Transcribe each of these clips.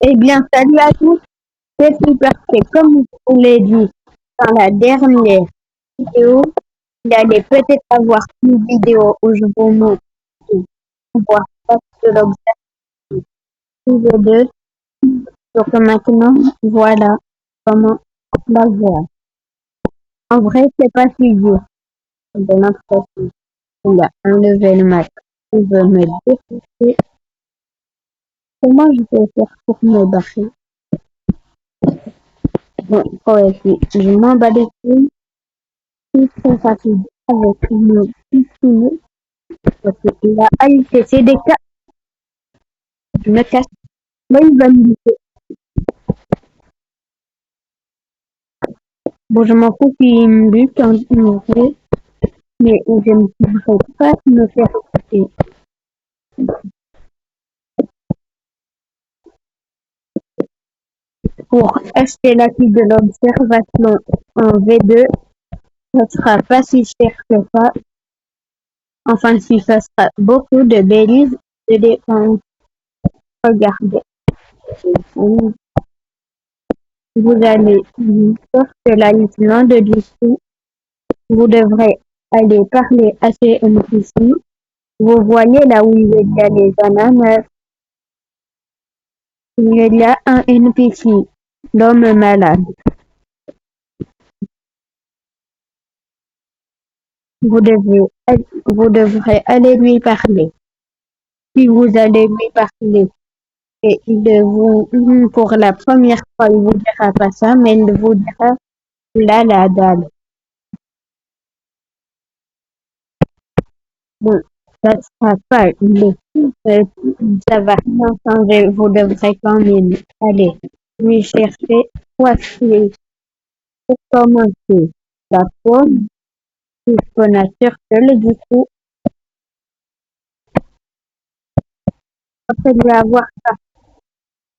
Eh bien, salut à tous, c'est super fait. Comme je vous l'ai dit dans la dernière vidéo, il allait peut-être avoir une vidéo où je vous montre pouvoir faire de l'observer tous les deux. Donc maintenant, voilà comment la voir. En vrai, c'est pas si dur. De notre côté, il y a un level max qui veut me défoncer. Comment je peux faire pour me barrer? Bon, ouais, je m'en bats les couilles. C'est très rapide avec une piscine. Parce que là, c'est des cas, je me casse. Moi, il va me dire, bon, je m'en fous s'il me bute en vrai, mais je ne voudrais pas me faire écouter. Pour acheter l'acquis de l'observation en V2, ça sera pas si cher que ça. Enfin, si ça sera beaucoup de bélises de dépenses. Regardez. Vous allez sortir la liste de dessous. Vous devrez aller parler à ces NPC. Vous voyez là où il y a les ananas. Il y a un NPC, l'homme malade. Vous devrez aller lui parler. Si vous allez lui parler, et pour la première fois, il vous dira pas ça, mais il vous dira là la dalle. Bon, ça sera pas ça va rien changer. Vous devrez quand même aller lui chercher quoi c'est pour commencer. La pomme, puisqu'on a circle, du coup, après lui avoir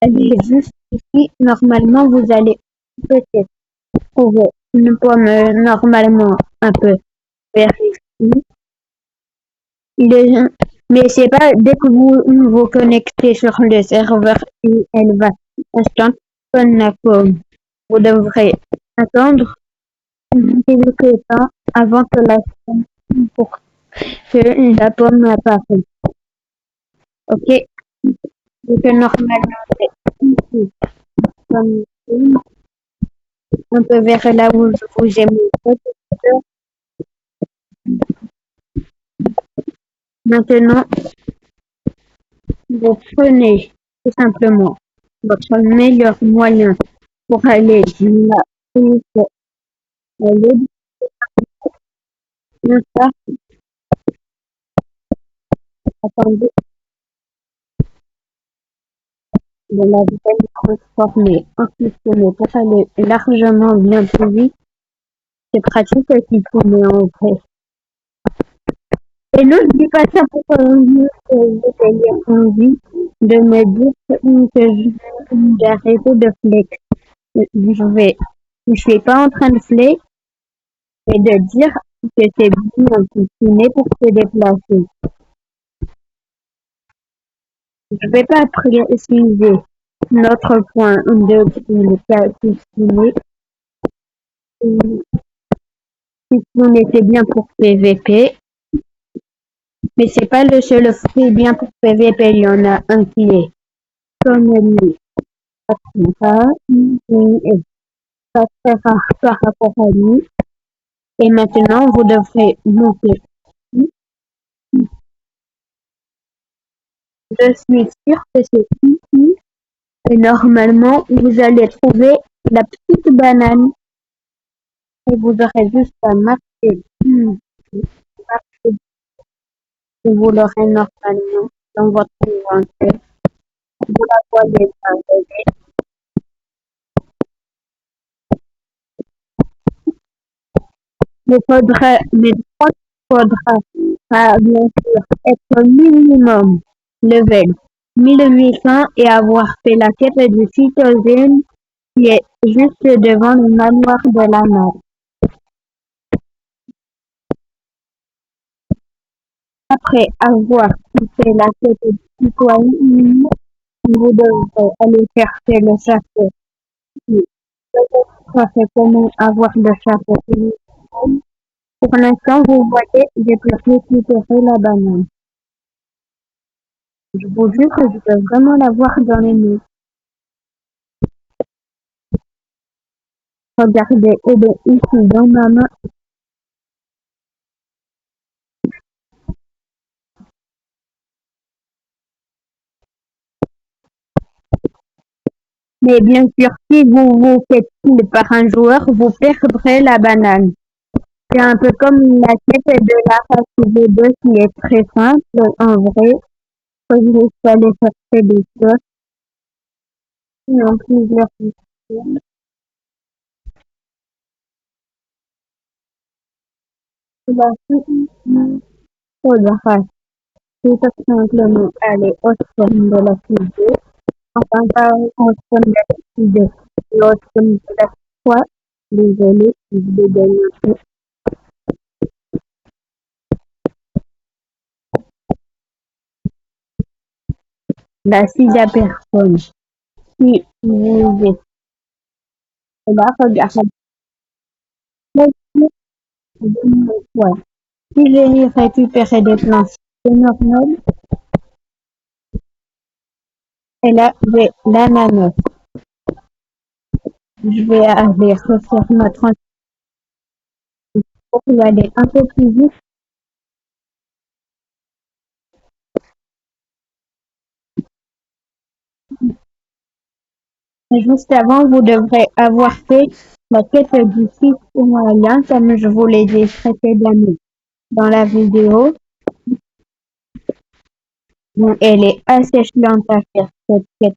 elle est juste ici. Normalement, vous allez peut-être trouver une pomme normalement un peu vers ici. Le- mais c'est pas dès que vous vous connectez sur le serveur, elle va instantanément la pomme. Vous devrez attendre quelques temps avant que pour que la pomme apparaisse. Ok? Donc normalement, c'est ici, comme ici, un peu vers là où j'ai mis. Maintenant, vous prenez tout simplement votre meilleur moyen pour aller là où c'est aller. Ça, attendez, de la vitesse transformée en fonctionner pour aller largement bien plus vite. C'est pratique qu'il faut, mais en vrai. Et non, je dis pas ça pour j'ai envie de me dire que j'ai arrêté de flex. Je suis pas en train de flex, mais de dire que c'est bien cuisiné pour se déplacer. Je vais pas préciser notre point de cuisiner. Cuisiner c'est bien pour PVP, mais c'est pas le seul fruit bien pour PVP. Il y en a un qui est comme lui. Et pas très rare par rapport à lui. Et maintenant, vous devrez monter. Je suis sûre que c'est ici. Et normalement, vous allez trouver la petite banane. Et vous aurez juste à marcher. Et vous l'aurez normalement dans votre inventaire. Vous la voyez arriver. Mais je crois qu'il faudra, bien sûr, être minimum level 1800 et avoir fait la quête du citoyen qui est juste devant le manoir de la mer. Après avoir fait la quête du citoyen, Vous devrez aller chercher le chapeau. Oui. Peut-être c'est comment avoir le chapeau. Pour l'instant, vous voyez, j'ai pu récupérer la banane. Je vous jure que je peux vraiment la voir dans les mains. Regardez, elle est ici dans ma main. Mais bien sûr, si vous vous faites kill par un joueur, vous perdrez la banane. C'est un peu comme la quête de la race V2 qui est très simple en vrai. Faut juste aller chercher des choses qui ont plusieurs systèmes. La suite, faudra tout simplement aller au spawn de la cible. Enfin, pas au spawn de la cible, mais au spawn de la fois. Désolé, je vais donner un peu la cible à personne. Si vous êtes là, regardez. Ouais. Si j'ai récupéré des planches, c'est normal. Et là, j'ai l'ananas. Je vais aller refaire ma transition pour y aller un peu plus vite. Mais juste avant, vous devrez avoir fait la quête du fils moyen, comme je vous l'ai dit précédemment dans la vidéo. Bon, elle est assez chiante à faire, cette quête.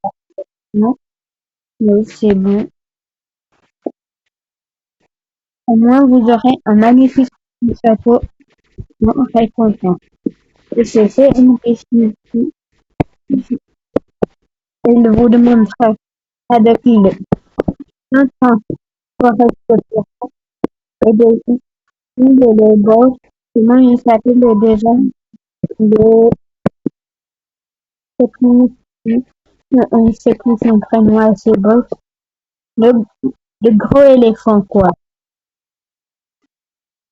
Non, mais c'est bon. Au moins, vous aurez un magnifique château en récompense. Et c'est fait une question. Elle vous demandera pas de pile. Maintenant, pour rester et de le boss, sinon il s'appelle déjà le technicien, c'est plus son prénom à ce boss, le, le gros éléphant quoi.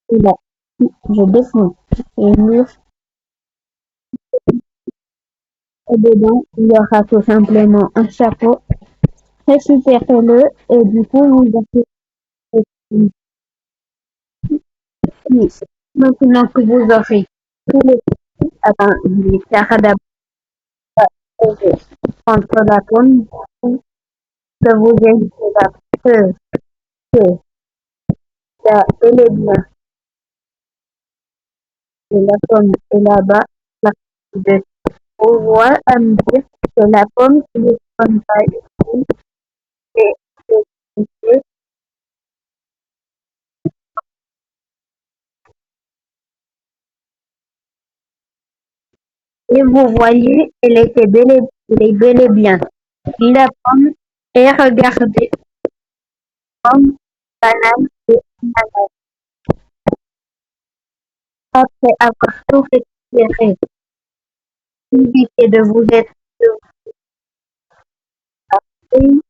Et là, je descends le mur et dedans, il y aura tout simplement un chapeau. Récupérez-le et du coup, vous avez oui. Maintenant que vous aurez tous les cartes contre la pomme, que vous avez la preuve que la bel et bien que la pomme est là-bas, la de pouvoir à me dire que la pomme ne sonne pas ici et et vous voyez, elle est bel et bien la pomme et regardez, pomme, banane et ananas. Après avoir tout récupéré, évitez de vous être pris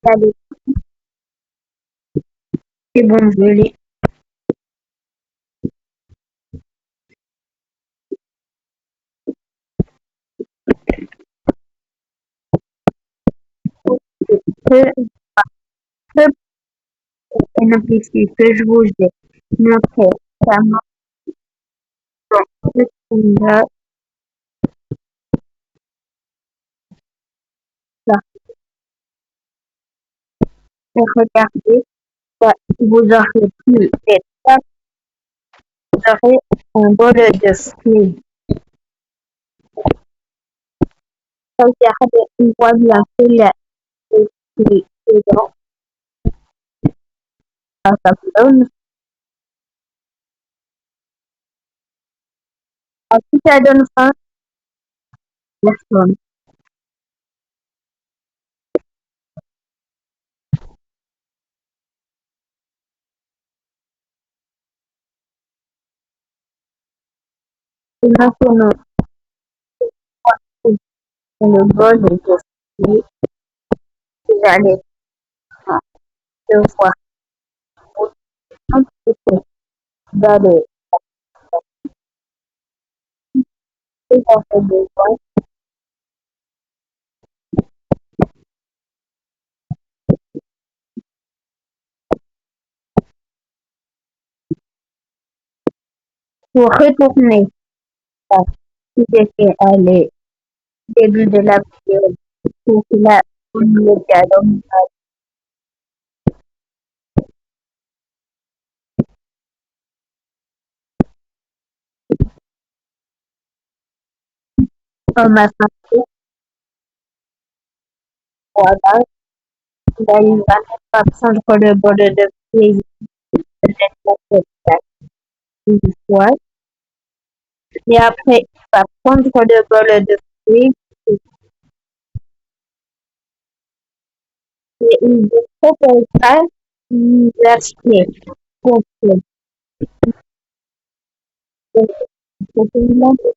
allez, c'est bon, je l'ai. Que, que bénéficie que je vous ai montré, ça m'a là, ça, et regardez, ça, vous aurez pu être ça, vous aurez un bol de fruits. Regardez, on voit bien que les fruits dedans, ça donne, si ça donne faim, personne. Et maintenant, le bol de café, j'allais devoir un peu d'aller et j'avais besoin pour retourner à ce qui était aller début de la période pour la université on m'a fait voilà, il va pas prendre le bol de pays de la fois et après il va prendre le bol de pays et il proposera l'université contre le président de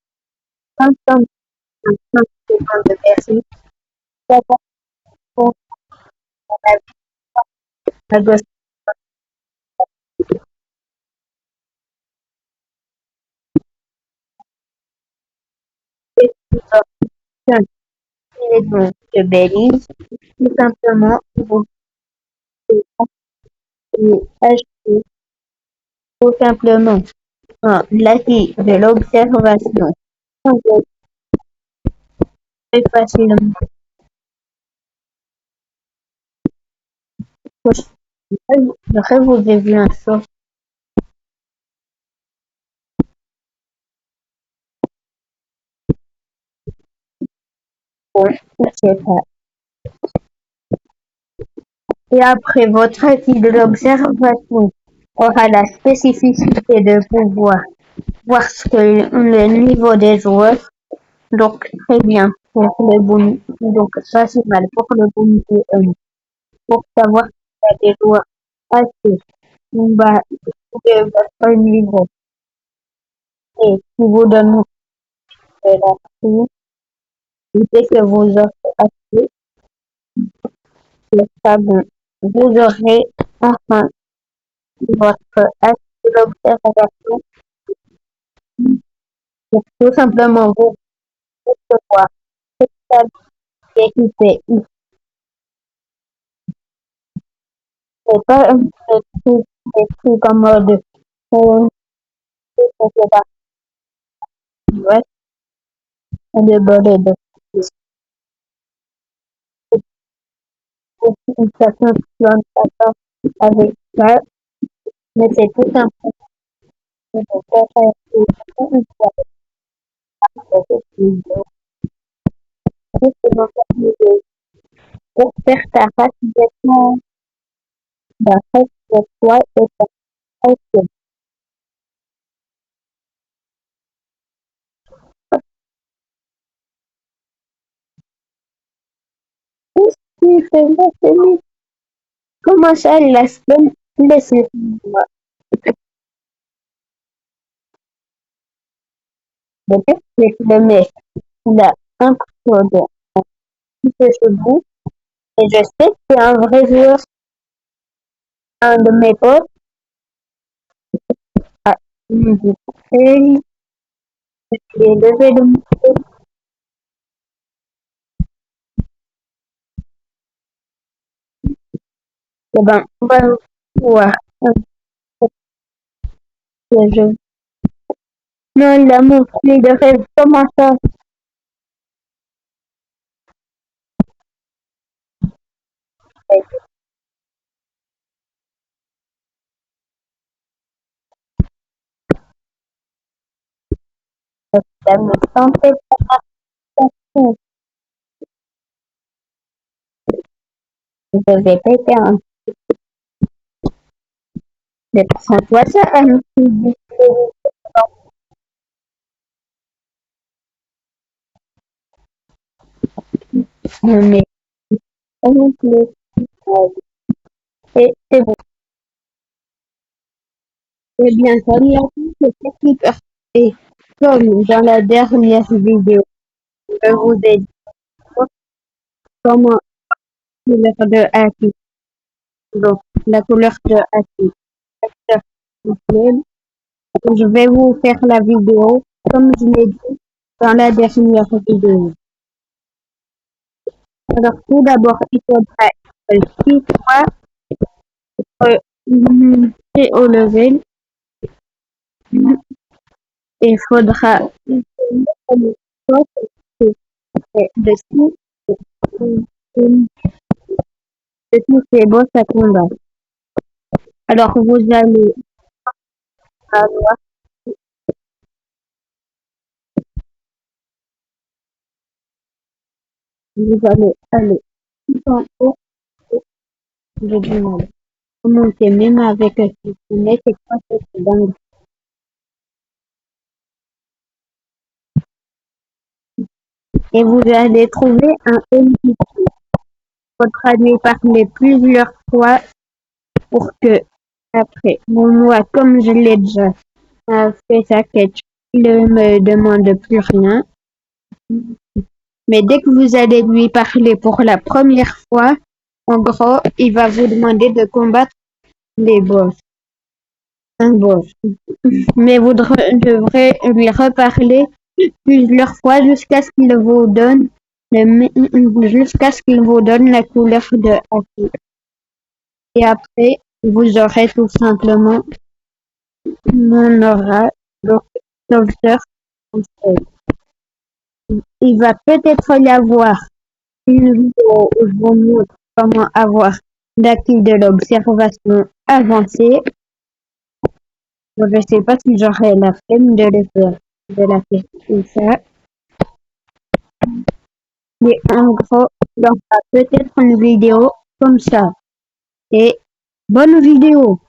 50 de personnes pour la gauche de Belize, tout simplement vous pouvez acheter tout simplement l'avis de l'observation très facilement. Je vous ai vu un chose pour et après votre avis de l'observation aura la spécificité de pouvoir voir ce que le niveau des joueurs, donc très bien pour le bon, donc ça c'est mal pour le bon niveau, pour savoir s'il y a des joueurs assez bas de votre niveau et qui vous donnent de la prime, et dès que vous offrez assez, c'est pas bon. Vous aurez enfin votre acte de l'observation pour tout simplement vous recevoir cette qualité qui fait c'est pas un des trucs en mode c'est pas ouais, de bonnet de une certaine plantation avec ça, mais c'est tout simplement de faire une pour faire ta rapidement d'après de toi et ta passion. Si c'est la semaine, comment ça la semaine, laissez-moi. Peut-être que le mec, il a un couteau de un petit chevaux, et je sais que c'est un vrai joueur, un de mes potes, ah, il me dit, hey, je vais lever le micro, et ben, on va voir un petit jeu. Non, il a mon fruit de rêve, comment ça? Ça me sentait pas fou. Je vais péter un mais sans toi, ça, un petit mais on peut, c'est bon. C'est bien, ça, il a c'est hyper. Comme dans la dernière vidéo, je vous ai dit comment couleur de Aki. Donc, la couleur de Aki. Je vais vous faire la vidéo comme je l'ai dit dans la dernière vidéo. Alors, tout d'abord, il faudra 6 fois monter au level. Il faudra le dessus de tous ces boss à combat. Alors, avoir, vous allez aller tout en haut de du mal. Monter même avec un système, c'est quoi c'est dingue. Et vous allez trouver un NPC. Il faudra lui parler plusieurs fois pour que, après, moi, comme je l'ai déjà fait sa quête, il ne me demande plus rien. Mais dès que vous allez lui parler pour la première fois, en gros, il va vous demander de combattre les boss. Un boss. Mais vous devrez lui reparler plusieurs fois jusqu'à ce qu'il vous donne la couleur de Aki. Et après, vous aurez tout simplement mon aura, donc sauveteur français. Il va peut-être y avoir une vidéo où je vous montre comment avoir l'acquis de l'observation avancée. Je ne sais pas si j'aurai la flemme de le faire, de la faire tout ça. Mais en gros, il y aura peut-être une vidéo comme ça. Et bonne vidéo!